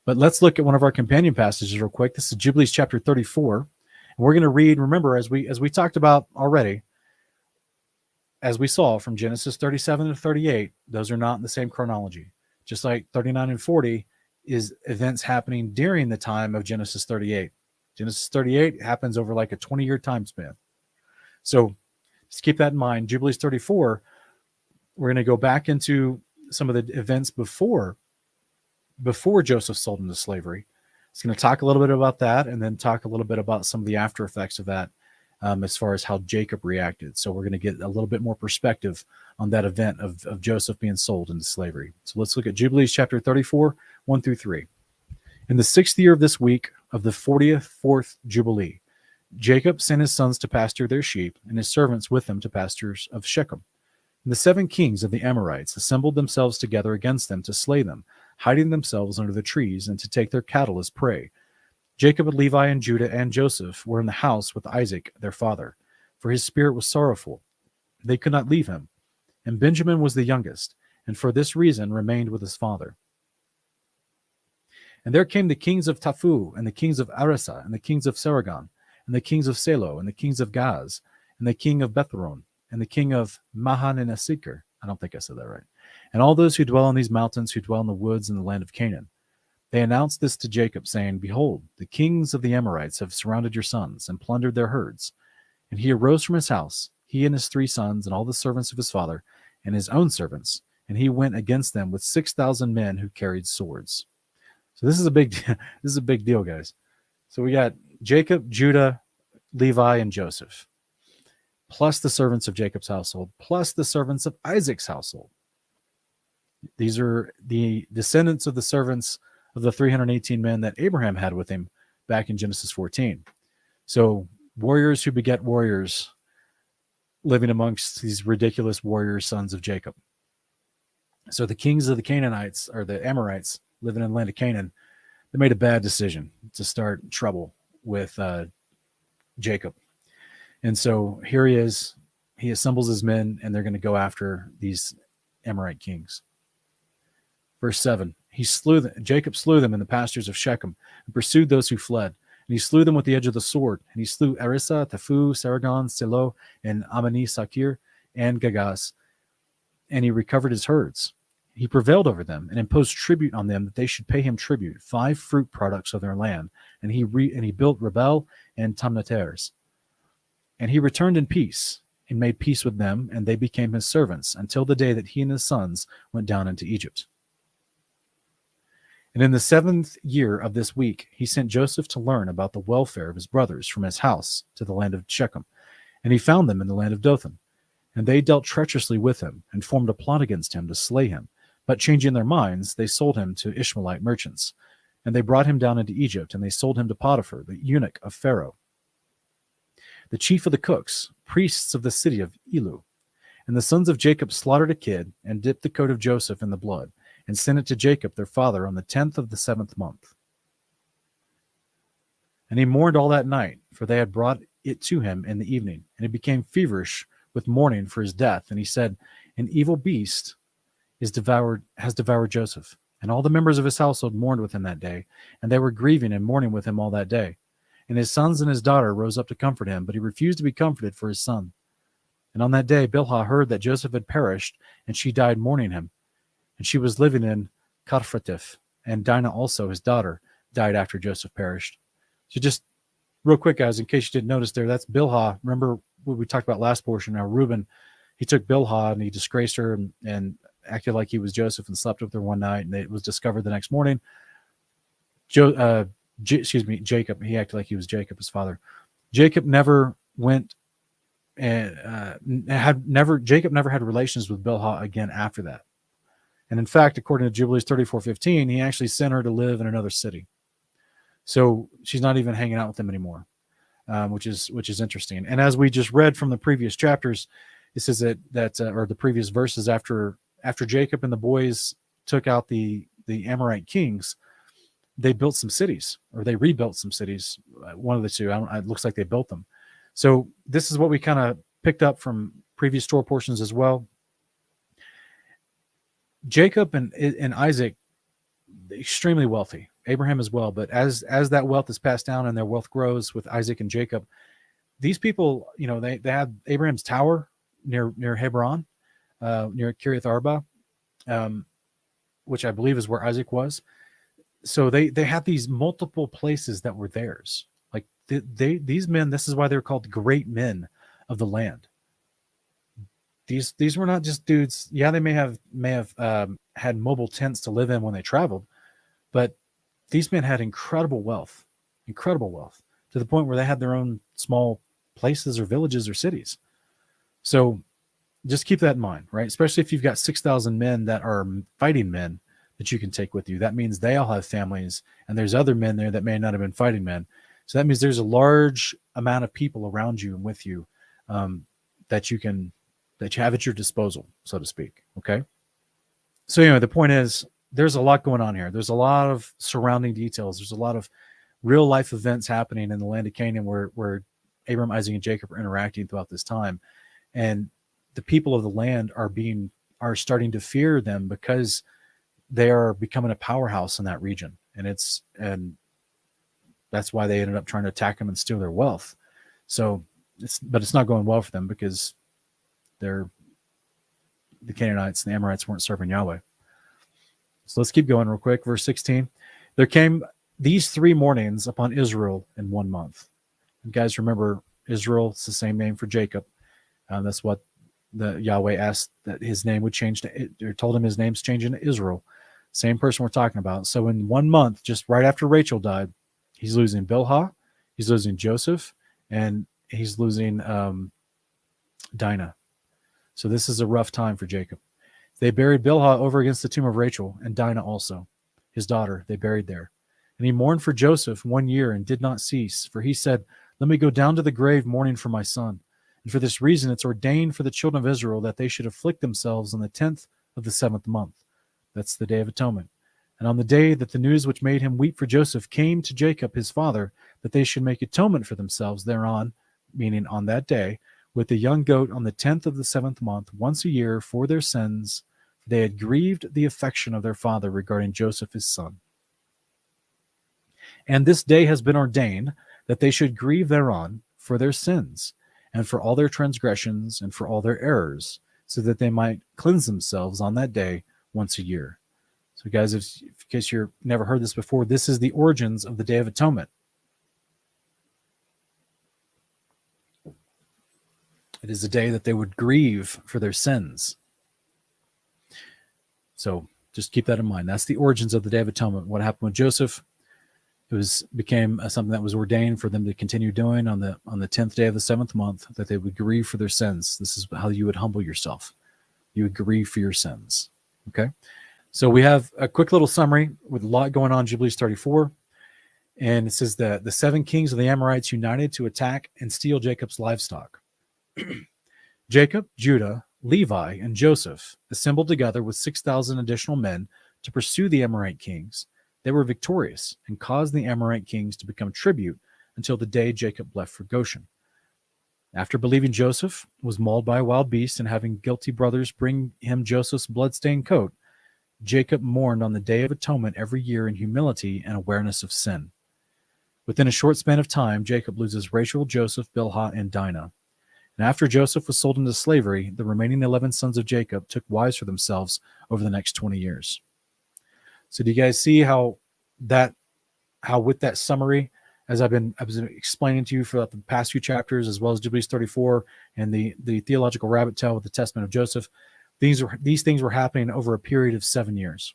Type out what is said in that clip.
But let's look at one of our companion passages real quick. This is Jubilees chapter 34. And we're going to read, remember, as we talked about already, as we saw from Genesis 37 to 38, those are not in the same chronology. Just like 39 and 40 is events happening during the time of Genesis 38. Genesis 38 happens over like a 20-year time span. So just keep that in mind. Jubilees 34, we're going to go back into some of the events before Joseph sold into slavery. It's going to talk a little bit about that, and then talk a little bit about some of the after effects of that, as far as how Jacob reacted. So we're going to get a little bit more perspective on that event of Joseph being sold into slavery. So let's look at Jubilees chapter 34, 1 through 3. In the 6th year of this week of the 44th Jubilee, Jacob sent his sons to pasture their sheep, and his servants with them to pastures of Shechem. And the 7 kings of the Amorites assembled themselves together against them to slay them, hiding themselves under the trees, and to take their cattle as prey. Jacob and Levi and Judah and Joseph were in the house with Isaac their father, for his spirit was sorrowful. They could not leave him. And Benjamin was the youngest, and for this reason remained with his father. And there came the kings of Taphu, and the kings of Arasa, and the kings of Saragon, and the kings of Selo, and the kings of Gaz, and the king of Bethhoron, and the king of Mahanasikar. I don't think I said that right. And all those who dwell on these mountains, who dwell in the woods in the land of Canaan. They announced this to Jacob, saying, Behold, the kings of the Amorites have surrounded your sons, and plundered their herds. And he arose from his house, he and his 3 sons, and all the servants of his father, and his own servants, and he went against them with 6,000 men who carried swords. So this is a big deal, guys. So we got Jacob, Judah, Levi, and Joseph, plus the servants of Jacob's household, plus the servants of Isaac's household. These are the descendants of the servants of the 318 men that Abraham had with him back in Genesis 14. So warriors who beget warriors living amongst these ridiculous warrior sons of Jacob. So the kings of the Canaanites, or the Amorites, living in the land of Canaan, they made a bad decision to start trouble with Jacob. And so here he is. He assembles his men, and they're going to go after these Amorite kings. Verse 7, Jacob slew them in the pastures of Shechem, and pursued those who fled. And he slew them with the edge of the sword. And he slew Arisa, Taphu, Saragon, Selo, and Amani Sakir, and Gagas. And he recovered his herds. He prevailed over them, and imposed tribute on them, that they should pay him tribute, 5 fruit products of their land. And he built Rebel and Tamnateres. And he returned in peace, and made peace with them, and they became his servants, until the day that he and his sons went down into Egypt. And in the 7th year of this week, he sent Joseph to learn about the welfare of his brothers from his house to the land of Shechem. And he found them in the land of Dothan. And they dealt treacherously with him, and formed a plot against him to slay him. But changing their minds, they sold him to Ishmaelite merchants. And they brought him down into Egypt, and they sold him to Potiphar, the eunuch of Pharaoh, the chief of the cooks, priests of the city of Elu. And the sons of Jacob slaughtered a kid, and dipped the coat of Joseph in the blood, and sent it to Jacob their father on the 10th of the 7th month. And he mourned all that night, for they had brought it to him in the evening. And he became feverish with mourning for his death. And he said, An evil beast has devoured Joseph. And all the members of his household mourned with him that day, and they were grieving and mourning with him all that day. And his sons and his daughter rose up to comfort him, but he refused to be comforted for his son. And on that day Bilhah heard that Joseph had perished, and she died mourning him. And she was living in Karfratif, and Dinah also, his daughter, died after Joseph perished. So just real quick, guys, in case you didn't notice there, that's Bilhah. Remember what we talked about last portion. Now Reuben, he took Bilhah and he disgraced her and acted like he was Joseph and slept with her one night, and it was discovered the next morning. Jacob, he acted like he was Jacob, his father. Jacob never went and Jacob never had relations with Bilhah again after that. And in fact, according to Jubilees 34:15, he actually sent her to live in another city. So she's not even hanging out with him anymore, which is interesting. And as we just read from the previous chapters, it says that or the previous verses, after Jacob and the boys took out the Amorite kings, they built some cities, or they rebuilt some cities. One of the two. It looks like they built them. So this is what we kind of picked up from previous story portions as well. Jacob and Isaac extremely wealthy. Abraham as well. But as that wealth is passed down and their wealth grows with Isaac and Jacob, these people, they had Abraham's tower near Hebron, near Kiriath Arba, which I believe is where Isaac was. So they had these multiple places that were theirs. Like these men, this is why they're called great men of the land. These were not just dudes. Yeah, they may have had mobile tents to live in when they traveled, but these men had incredible wealth to the point where they had their own small places or villages or cities. So just keep that in mind, right? Especially if you've got 6,000 men that are fighting men that you can take with you. That means they all have families, and there's other men there that may not have been fighting men. So that means there's a large amount of people around you and with you that you have at your disposal, so to speak. Okay. So anyway, the point is there's a lot going on here. There's a lot of surrounding details. There's a lot of real life events happening in the land of Canaan where Abram, Isaac, and Jacob are interacting throughout this time. And the people of the land are starting to fear them because they are becoming a powerhouse in that region. And that's why they ended up trying to attack them and steal their wealth. So it's not going well for them because the Canaanites and the Amorites weren't serving Yahweh. So let's keep going real quick. Verse 16, there came these 3 mornings upon Israel in 1 month. And guys, remember, Israel, it's the same name for Jacob. That's what the Yahweh asked that his name would change to, or told him his name's changing to Israel. Same person we're talking about. So in 1 month, just right after Rachel died, he's losing Bilhah, he's losing Joseph, and he's losing Dinah. So this is a rough time for Jacob. They buried Bilhah over against the tomb of Rachel, and Dinah also, his daughter, they buried there. And he mourned for Joseph 1 year and did not cease, for he said, let me go down to the grave mourning for my son. And for this reason it's ordained for the children of Israel that they should afflict themselves on the 10th of the 7th month. That's the Day of Atonement. And on the day that the news which made him weep for Joseph came to Jacob his father, that they should make atonement for themselves thereon, meaning on that day, with the young goat on the 10th of the 7th month, once a year, for their sins, for they had grieved the affection of their father regarding Joseph his son. And this day has been ordained that they should grieve thereon for their sins, and for all their transgressions, and for all their errors, so that they might cleanse themselves on that day once a year. So guys, in case you've never heard this before, this is the origins of the Day of Atonement. It is a day that they would grieve for their sins. So just keep that in mind. That's the origins of the Day of Atonement. What happened with Joseph? It became something that was ordained for them to continue doing on the 10th day of the 7th month, that they would grieve for their sins. This is how you would humble yourself. You would grieve for your sins. Okay? So we have a quick little summary with a lot going on, Jubilees 34. And it says that the 7 kings of the Amorites united to attack and steal Jacob's livestock. Jacob, Judah, Levi, and Joseph assembled together with 6,000 additional men to pursue the Amorite kings. They were victorious and caused the Amorite kings to become tribute until the day Jacob left for Goshen. After believing Joseph was mauled by a wild beast and having guilty brothers bring him Joseph's blood-stained coat, Jacob mourned on the Day of Atonement every year in humility and awareness of sin. Within a short span of time, Jacob loses Rachel, Joseph, Bilhah, and Dinah. And after Joseph was sold into slavery, the remaining 11 sons of Jacob took wives for themselves over the next 20 years. So do you guys see how with that summary, as I've been explaining to you for the past few chapters, as well as Jubilees 34 and the theological rabbit tail with the Testament of Joseph, these things were happening over a period of 7 years.